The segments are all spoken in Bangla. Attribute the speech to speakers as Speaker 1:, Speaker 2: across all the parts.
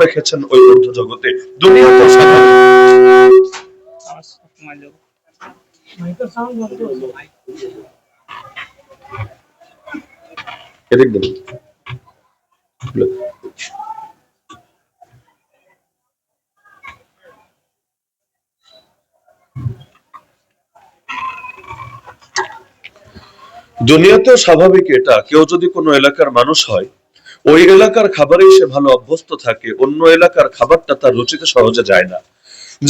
Speaker 1: রেখেছেন ওই ঊর্ধ্ব জগতে। দুনিয়াতে এদিক দিন দুনিয়াতেও স্বাভাবিক এটা, কেউ যদি কোনো এলাকার মানুষ হয়, ওই এলাকার খাবারেই সে ভালো অভ্যস্ত থাকে, অন্য এলাকার খাবারটা তার রুচিতে সহজে যায় না।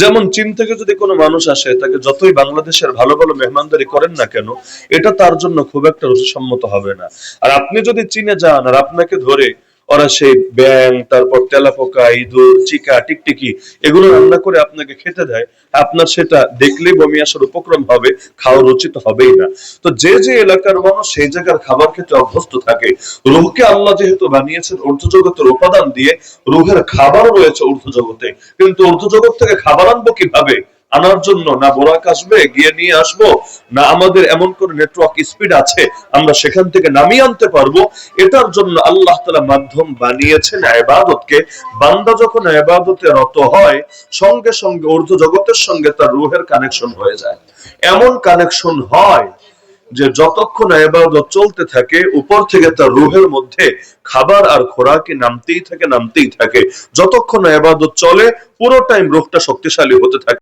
Speaker 1: যেমন চীন থেকে যদি কোনো মানুষ আসে, তাকে যতই বাংলাদেশের ভালো ভালো মেহমানদারি করেন না কেন, এটা তার জন্য খুব একটা রুচিসম্মত হবে না। আর আপনি যদি চীনে যান আর আপনাকে ধরে ওরা সেই ব্যাং, তারপর তেলাপোকা, ইঁদুর, চিকা, টিকটিকি এগুলো রান্না করে আপনাকে খেতে দেয়, আপনার সেটা দেখলেই বমি আসার উপক্রম হবে, খাওয়ার রুচিত হবেই না। তো যে যে এলাকার মানুষ সেই জায়গার খাবার খেতে অভ্যস্ত থাকে, রুহকে আল্লাহ যেহেতু বানিয়েছেন ঊর্ধ্ব জগতের উপাদান দিয়ে, রুহের খাবারও রয়েছে ঊর্ধ্ব জগতে। কিন্তু ঊর্ধ্ব জগৎ থেকে খাবার আনবো কিভাবে? আনার জন্য না বোরাক আসবে গিয়ে নিয়ে আসবো, না আমাদের এমন কোন নেটওয়ার্ক স্পিড আছে আমরা সেখান থেকে নামিয়ে আনতে পারবো। এটার জন্য আল্লাহ তাআলা মাধ্যম বানিয়েছেন ইবাদতকে। বান্দা যখন ইবাদতে রত হয়, সঙ্গে সঙ্গে ঊর্ধ্ব জগতের সঙ্গে তার রুহের কানেকশন হয়ে যায়। এমন কানেকশন হয় যে যতক্ষণ ইবাদত চলতে থাকে, উপর থেকে তার রুহের মধ্যে খাবার আর খোরাকি নামতেই থাকে। যতক্ষণ ইবাদত চলে পুরো টাইম রূহটা শক্তিশালী হতে থাকে।